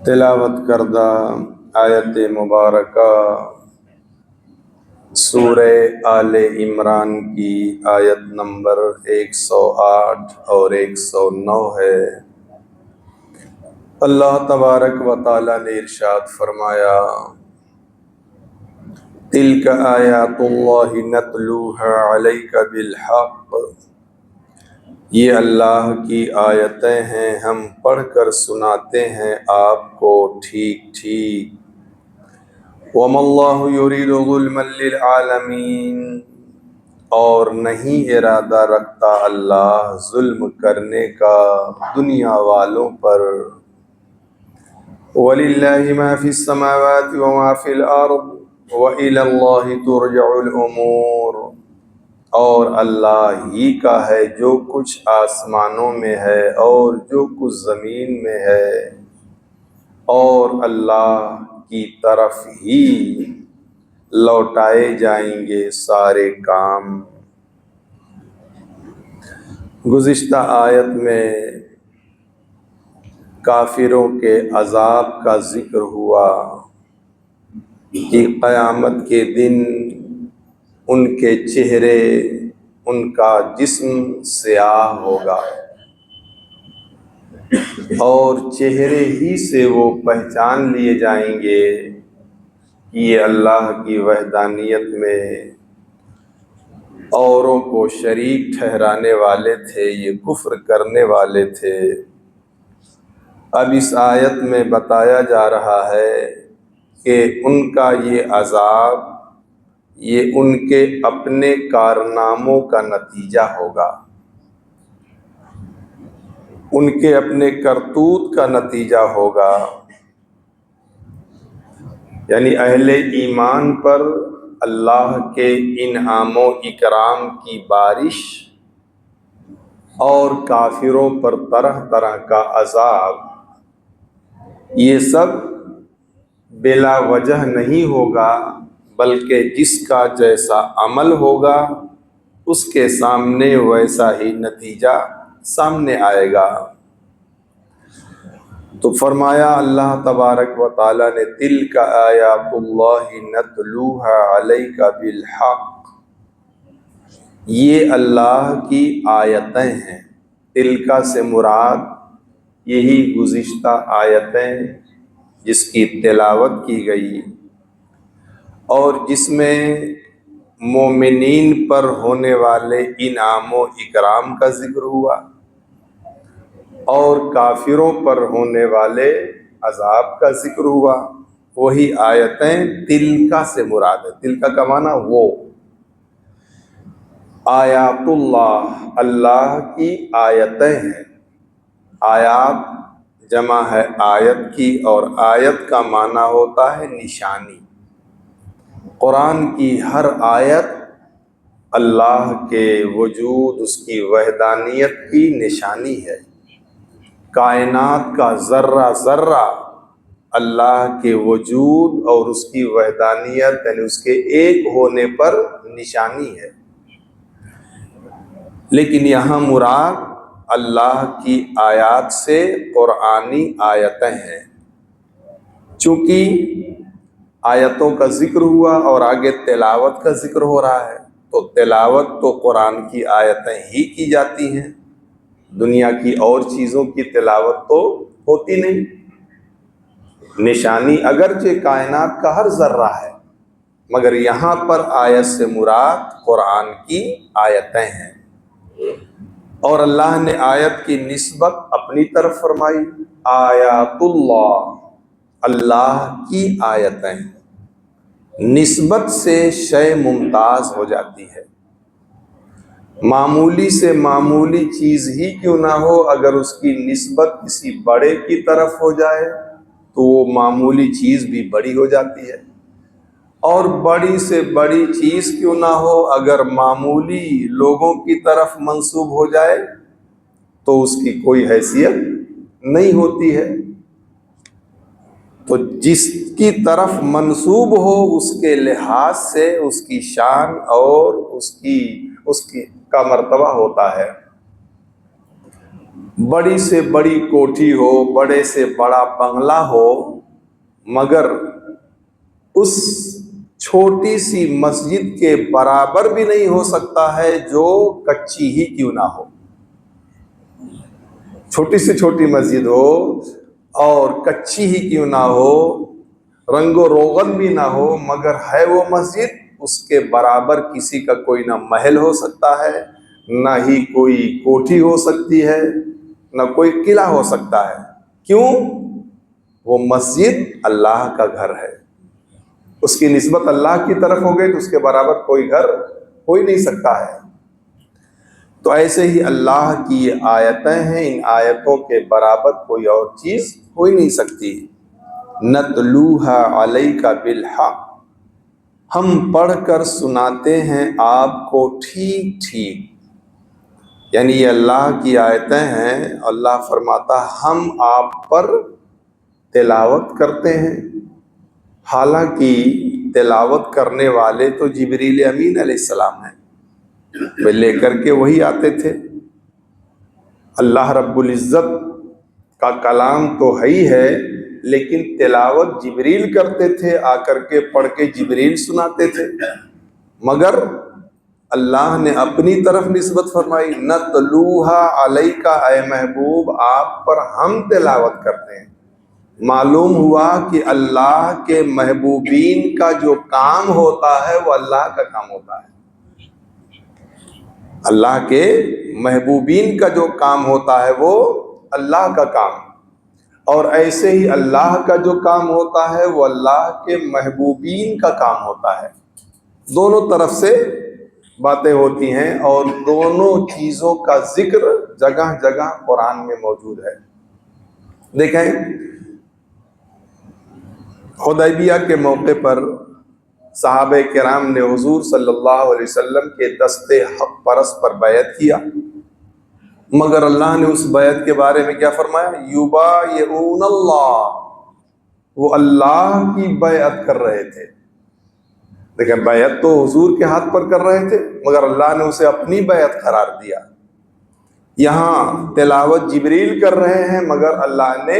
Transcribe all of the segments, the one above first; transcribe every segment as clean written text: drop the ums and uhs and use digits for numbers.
تلاوت کردہ آیت مبارکہ سورہ آل عمران کی آیت نمبر 108 اور 109 ہے۔ اللہ تبارک و تعالی نے ارشاد فرمایا، تلک آیات اللہ نتلوها علیک بالحق، یہ اللہ کی آیتیں ہیں، ہم پڑھ کر سناتے ہیں آپ کو ٹھیک ٹھیک۔ وَمَا اللَّهُ يُرِيدُ ظُلْمًا لِلْعَالَمِينَ، اور نہیں ارادہ رکھتا اللہ ظلم کرنے کا دنیا والوں پر۔ وَلِلَّهِ مَا فِي السَّمَاوَاتِ وَمَا فِي الْأَرْضِ وَإِلَى اللَّهِ تُرْجَعُ الْأُمُورُ، اور اللہ ہی کا ہے جو کچھ آسمانوں میں ہے اور جو کچھ زمین میں ہے، اور اللہ کی طرف ہی لوٹائے جائیں گے سارے کام۔ گزشتہ آیت میں کافروں کے عذاب کا ذکر ہوا کہ قیامت کے دن ان کے چہرے، ان کا جسم سیاہ ہوگا اور چہرے ہی سے وہ پہچان لیے جائیں گے کہ یہ اللہ کی وحدانیت میں اوروں کو شریک ٹھہرانے والے تھے، یہ کفر کرنے والے تھے۔ اب اس آیت میں بتایا جا رہا ہے کہ ان کا یہ عذاب یہ ان کے اپنے کارناموں کا نتیجہ ہوگا، ان کے اپنے کرتوت کا نتیجہ ہوگا، یعنی اہل ایمان پر اللہ کے انعام و اکرام کی بارش اور کافروں پر طرح طرح کا عذاب، یہ سب بلا وجہ نہیں ہوگا، بلکہ جس کا جیسا عمل ہوگا اس کے سامنے ویسا ہی نتیجہ سامنے آئے گا۔ تو فرمایا اللہ تبارک و تعالی نے، تلک آیات اللہ نتلوها علیک بالحق، یہ اللہ کی آیتیں ہیں۔ تلک سے مراد یہی گزشتہ آیتیں جس کی تلاوت کی گئی اور جس میں مومنین پر ہونے والے انعام و اکرام کا ذکر ہوا اور کافروں پر ہونے والے عذاب کا ذکر ہوا، وہی آیتیں تلک سے مراد ہے۔ تلک کا معنی وہ، آیات اللہ، اللہ کی آیتیں ہیں۔ آیات جمع ہے آیت کی، اور آیت کا معنی ہوتا ہے نشانی۔ قرآن کی ہر آیت اللہ کے وجود، اس کی وحدانیت کی نشانی ہے۔ کائنات کا ذرہ ذرہ اللہ کے وجود اور اس کی وحدانیت، یعنی اس کے ایک ہونے پر نشانی ہے۔ لیکن یہاں مراد اللہ کی آیات سے قرآنی آیتیں ہیں۔ چونکہ آیتوں کا ذکر ہوا اور آگے تلاوت کا ذکر ہو رہا ہے، تو تلاوت تو قرآن کی آیتیں ہی کی جاتی ہیں، دنیا کی اور چیزوں کی تلاوت تو ہوتی نہیں۔ نشانی اگرچہ کائنات کا ہر ذرہ ہے، مگر یہاں پر آیت سے مراد قرآن کی آیتیں ہیں۔ اور اللہ نے آیت کی نسبت اپنی طرف فرمائی، آیات اللہ، اللہ کی آیتیں۔ نسبت سے شے ممتاز ہو جاتی ہے۔ معمولی سے معمولی چیز ہی کیوں نہ ہو، اگر اس کی نسبت کسی بڑے کی طرف ہو جائے تو وہ معمولی چیز بھی بڑی ہو جاتی ہے، اور بڑی سے بڑی چیز کیوں نہ ہو، اگر معمولی لوگوں کی طرف منسوب ہو جائے تو اس کی کوئی حیثیت نہیں ہوتی ہے۔ تو جس کی طرف منسوب ہو اس کے لحاظ سے اس کی شان اور اس کی کا مرتبہ ہوتا ہے۔ بڑی سے بڑی کوٹھی ہو، بڑے سے بڑا بنگلہ ہو، مگر اس چھوٹی سی مسجد کے برابر بھی نہیں ہو سکتا ہے جو کچی ہی کیوں نہ ہو۔ چھوٹی سے چھوٹی مسجد ہو اور کچی ہی کیوں نہ ہو، رنگ و روغن بھی نہ ہو، مگر ہے وہ مسجد، اس کے برابر کسی کا کوئی نہ محل ہو سکتا ہے، نہ ہی کوئی کوٹھی ہو سکتی ہے، نہ کوئی قلعہ ہو سکتا ہے۔ کیوں؟ وہ مسجد اللہ کا گھر ہے، اس کی نسبت اللہ کی طرف ہو گئی تو اس کے برابر کوئی گھر ہو ہی نہیں سکتا ہے۔ تو ایسے ہی اللہ کی یہ آیتیں ہیں، ان آیتوں کے برابر کوئی اور چیز ہو ہی نہیں سکتی۔ نتلوہا علیک بالحق، ہم پڑھ کر سناتے ہیں آپ کو ٹھیک ٹھیک، یعنی یہ اللہ کی آیتیں ہیں، اللہ فرماتا ہم آپ پر تلاوت کرتے ہیں، حالانکہ تلاوت کرنے والے تو جبریل امین علیہ السلام ہیں، وہ لے کر کے وہی آتے تھے۔ اللہ رب العزت کا کلام تو ہے ہی ہے، لیکن تلاوت جبریل کرتے تھے، آ کر کے پڑھ کے جبریل سناتے تھے، مگر اللہ نے اپنی طرف نسبت فرمائی، نتلوہا علیک، اے محبوب آپ پر ہم تلاوت کرتے ہیں۔ معلوم ہوا کہ اللہ کے محبوبین کا جو کام ہوتا ہے وہ اللہ کا کام ہوتا ہے، اللہ کے محبوبین کا جو کام ہوتا ہے وہ اللہ کا کام، اور ایسے ہی اللہ کا جو کام ہوتا ہے وہ اللہ کے محبوبین کا کام ہوتا ہے۔ دونوں طرف سے باتیں ہوتی ہیں اور دونوں چیزوں کا ذکر جگہ جگہ قرآن میں موجود ہے۔ دیکھیں، حدیبیہ کے موقع پر صحابہ کرام نے حضور صلی اللہ علیہ وسلم کے دست حق پرست پر بیعت کیا، مگر اللہ نے اس بیعت کے بارے میں کیا فرمایا؟ یبایعون اللہ، وہ اللہ کی بیعت کر رہے تھے۔ دیکھیں، بیعت تو حضور کے ہاتھ پر کر رہے تھے، مگر اللہ نے اسے اپنی بیعت قرار دیا۔ یہاں تلاوت جبریل کر رہے ہیں، مگر اللہ نے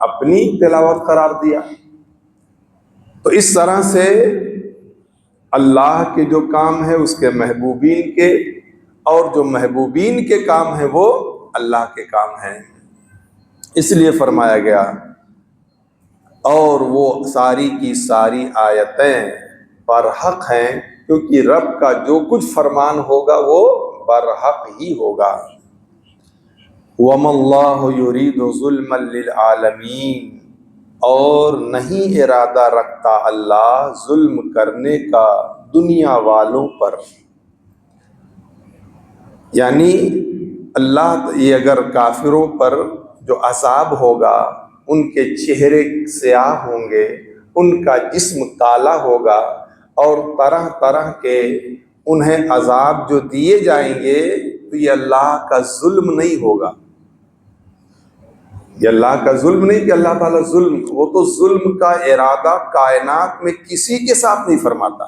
اپنی تلاوت قرار دیا۔ تو اس طرح سے اللہ کے جو کام ہے اس کے محبوبین کے، اور جو محبوبین کے کام ہیں وہ اللہ کے کام ہیں۔ اس لیے فرمایا گیا، اور وہ ساری کی ساری آیتیں برحق ہیں، کیونکہ رب کا جو کچھ فرمان ہوگا وہ برحق ہی ہوگا۔ وَمَا اللَّهُ يُرِيدُ ظُلْمًا لِلْعَالَمِينَ، اور نہیں ارادہ رکھتا اللہ ظلم کرنے کا دنیا والوں پر۔ یعنی اللہ یہ اگر کافروں پر جو عذاب ہوگا، ان کے چہرے سیاہ ہوں گے، ان کا جسم کالا ہوگا، اور طرح طرح کے انہیں عذاب جو دیے جائیں گے، تو یہ اللہ کا ظلم نہیں ہوگا۔ یہ اللہ کا ظلم نہیں کہ اللہ تعالیٰ ظلم، وہ تو ظلم کا ارادہ کائنات میں کسی کے ساتھ نہیں فرماتا۔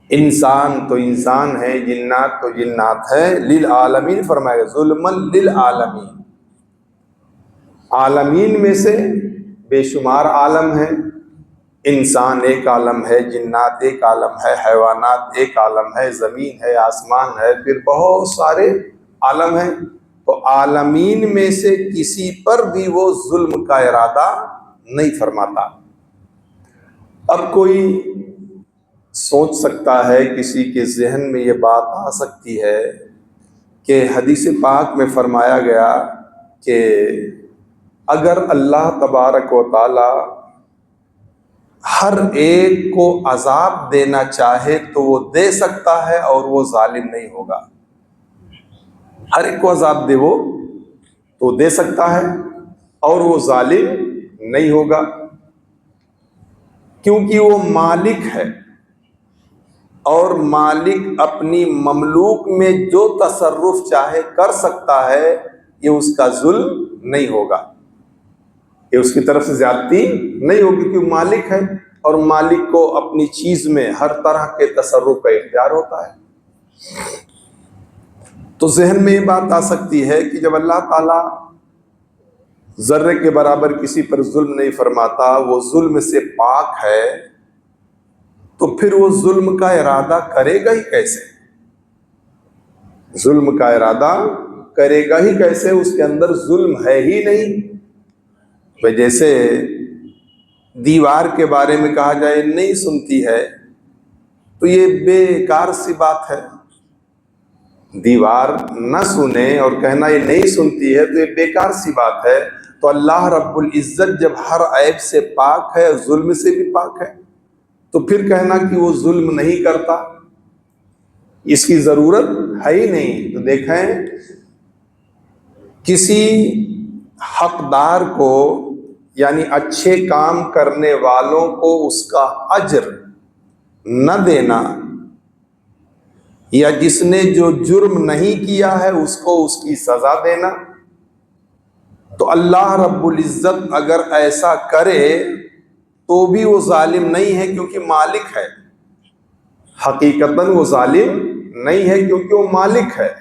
انسان تو انسان ہے، جنات تو جنات ہے، للعالمین فرمائے گا، ظلمًا للعالمین، عالمین میں سے بے شمار عالم ہیں، انسان ایک عالم ہے، جنات ایک عالم ہے، حیوانات ایک عالم ہے، زمین ہے، آسمان ہے، پھر بہت سارے عالم ہیں۔ تو عالمین میں سے کسی پر بھی وہ ظلم کا ارادہ نہیں فرماتا۔ اب کوئی سوچ سکتا ہے، کسی کے ذہن میں یہ بات آ سکتی ہے کہ حدیث پاک میں فرمایا گیا کہ اگر اللہ تبارک و تعالی ہر ایک کو عذاب دینا چاہے تو وہ دے سکتا ہے، اور وہ ظالم نہیں ہوگا۔ ہر ایک کو عذاب دے وہ تو دے سکتا ہے، اور وہ ظالم نہیں ہوگا، کیونکہ وہ مالک ہے، اور مالک اپنی مملوک میں جو تصرف چاہے کر سکتا ہے، یہ اس کا ظلم نہیں ہوگا، یہ اس کی طرف سے زیادتی نہیں ہوگی، کیونکہ مالک ہے، اور مالک کو اپنی چیز میں ہر طرح کے تصرف کا اختیار ہوتا ہے۔ تو ذہن میں یہ بات آ سکتی ہے کہ جب اللہ تعالیٰ ذرے کے برابر کسی پر ظلم نہیں فرماتا، وہ ظلم سے پاک ہے، تو پھر وہ ظلم کا ارادہ کرے گا ہی کیسے؟ ظلم کا ارادہ کرے گا ہی کیسے؟ اس کے اندر ظلم ہے ہی نہیں۔ جیسے دیوار کے بارے میں کہا جائے نہیں سنتی ہے، تو یہ بیکار سی بات ہے۔ دیوار نہ سنے اور کہنا یہ نہیں سنتی ہے تو یہ بیکار سی بات ہے۔ تو اللہ رب العزت جب ہر عیب سے پاک ہے اور ظلم سے بھی پاک ہے، تو پھر کہنا کہ وہ ظلم نہیں کرتا، اس کی ضرورت ہے ہی نہیں۔ تو دیکھیں، کسی حقدار کو یعنی اچھے کام کرنے والوں کو اس کا اجر نہ دینا، یا جس نے جو جرم نہیں کیا ہے اس کو اس کی سزا دینا، تو اللہ رب العزت اگر ایسا کرے تو بھی وہ ظالم نہیں ہے، کیونکہ مالک ہے۔ حقیقتاً وہ ظالم نہیں ہے کیونکہ وہ مالک ہے،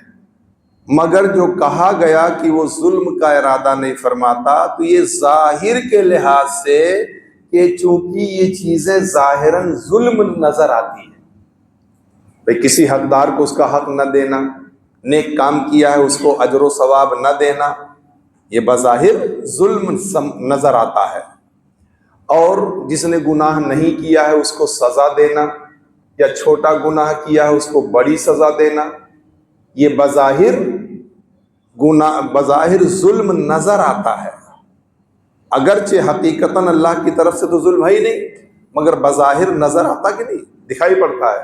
مگر جو کہا گیا کہ وہ ظلم کا ارادہ نہیں فرماتا، تو یہ ظاہر کے لحاظ سے کہ چونکہ یہ چیزیں ظاہراً ظلم نظر آتی ہیں، بھئی کسی حقدار کو اس کا حق نہ دینا، نیک کام کیا ہے اس کو اجر و ثواب نہ دینا، یہ بظاہر ظلم نظر آتا ہے، اور جس نے گناہ نہیں کیا ہے اس کو سزا دینا، یا چھوٹا گناہ کیا ہے اس کو بڑی سزا دینا، یہ بظاہر ظلم نظر آتا ہے، اگرچہ حقیقتاً اللہ کی طرف سے تو ظلم ہے ہی نہیں، مگر بظاہر نظر آتا کہ نہیں، دکھائی پڑتا ہے۔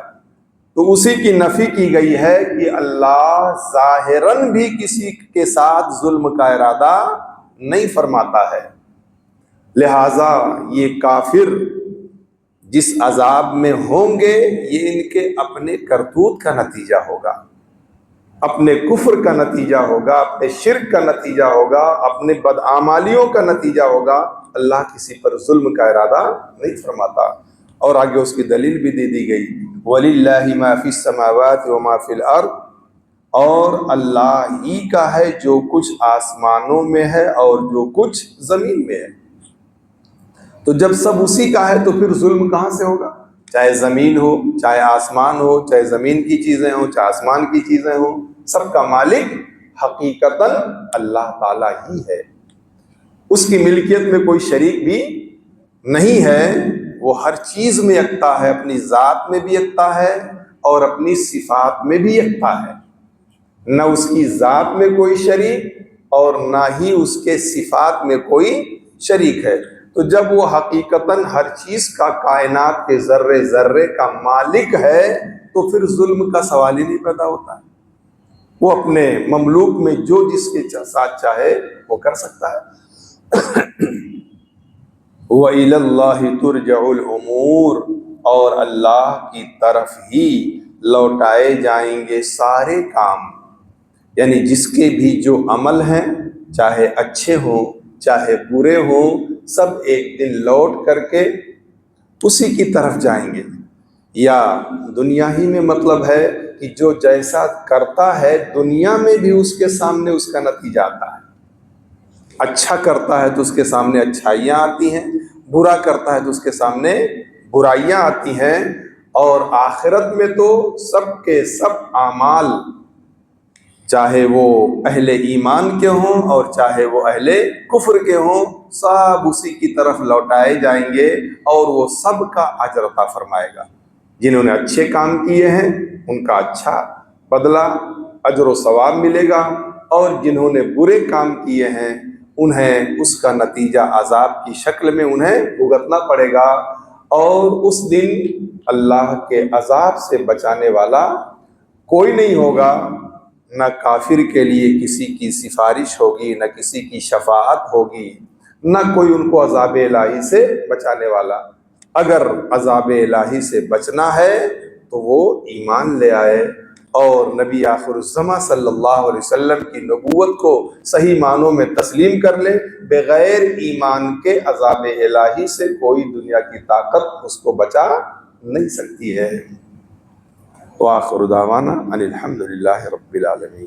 تو اسی کی نفی کی گئی ہے کہ اللہ ظاہراً بھی کسی کے ساتھ ظلم کا ارادہ نہیں فرماتا ہے، لہذا یہ کافر جس عذاب میں ہوں گے یہ ان کے اپنے کرتوت کا نتیجہ ہوگا، اپنے کفر کا نتیجہ ہوگا، اپنے شرک کا نتیجہ ہوگا، اپنے بدعمالیوں کا نتیجہ ہوگا۔ اللہ کسی پر ظلم کا ارادہ نہیں فرماتا۔ اور آگے اس کی دلیل بھی دے دی گئی، وَلِلَّهِ مَا فِي السَّمَاوَاتِ وَمَا فِي الْأَرْضِ، اور اللہ ہی کا ہے جو کچھ آسمانوں میں ہے اور جو کچھ زمین میں ہے۔ تو جب سب اسی کا ہے تو پھر ظلم کہاں سے ہوگا؟ چاہے زمین ہو، چاہے آسمان ہو، چاہے زمین کی چیزیں ہوں، چاہے آسمان کی چیزیں ہوں، سب کا مالک حقیقتاً اللہ تعالیٰ ہی ہے۔ اس کی ملکیت میں کوئی شریک بھی نہیں ہے، وہ ہر چیز میں یکتا ہے، اپنی ذات میں بھی یکتا ہے اور اپنی صفات میں بھی یکتا ہے، نہ اس کی ذات میں کوئی شریک اور نہ ہی اس کے صفات میں کوئی شریک ہے۔ تو جب وہ حقیقتاً ہر چیز کا، کائنات کے ذرے ذرے کا مالک ہے، تو پھر ظلم کا سوال ہی نہیں پیدا ہوتا ہے۔ وہ اپنے مملوک میں جو جس کے ساتھ چاہے وہ کر سکتا ہے۔ وَإِلَى اللَّهِ تُرْجَعُ الْأُمُورُ، اور اللہ کی طرف ہی لوٹائے جائیں گے سارے کام، یعنی جس کے بھی جو عمل ہیں، چاہے اچھے ہوں چاہے برے ہوں، سب ایک دن لوٹ کر کے اسی کی طرف جائیں گے۔ یا دنیا ہی میں مطلب ہے کہ جو جیسا کرتا ہے دنیا میں بھی اس کے سامنے اس کا نتیجہ آتا ہے۔ اچھا کرتا ہے تو اس کے سامنے اچھائیاں آتی ہیں، برا کرتا ہے تو اس کے سامنے برائیاں آتی ہیں، اور آخرت میں تو سب کے سب اعمال، چاہے وہ اہل ایمان کے ہوں اور چاہے وہ اہل کفر کے ہوں، سب اسی کی طرف لوٹائے جائیں گے، اور وہ سب کا اجر عطا فرمائے گا۔ جنہوں نے اچھے کام کیے ہیں ان کا اچھا بدلہ، اجر و ثواب ملے گا، اور جنہوں نے برے کام کیے ہیں انہیں اس کا نتیجہ عذاب کی شکل میں انہیں بھگتنا پڑے گا۔ اور اس دن اللہ کے عذاب سے بچانے والا کوئی نہیں ہوگا، نہ کافر کے لیے کسی کی سفارش ہوگی، نہ کسی کی شفاعت ہوگی، نہ کوئی ان کو عذاب الہی سے بچانے والا۔ اگر عذاب الہی سے بچنا ہے تو وہ ایمان لے آئے اور نبی آخر الزماں صلی اللہ علیہ وسلم کی نبوت کو صحیح معنوں میں تسلیم کر لے۔ بغیر ایمان کے عذاب الہی سے کوئی دنیا کی طاقت اس کو بچا نہیں سکتی ہے۔ وآخر دعوانا ان الحمد للہ رب العالمین۔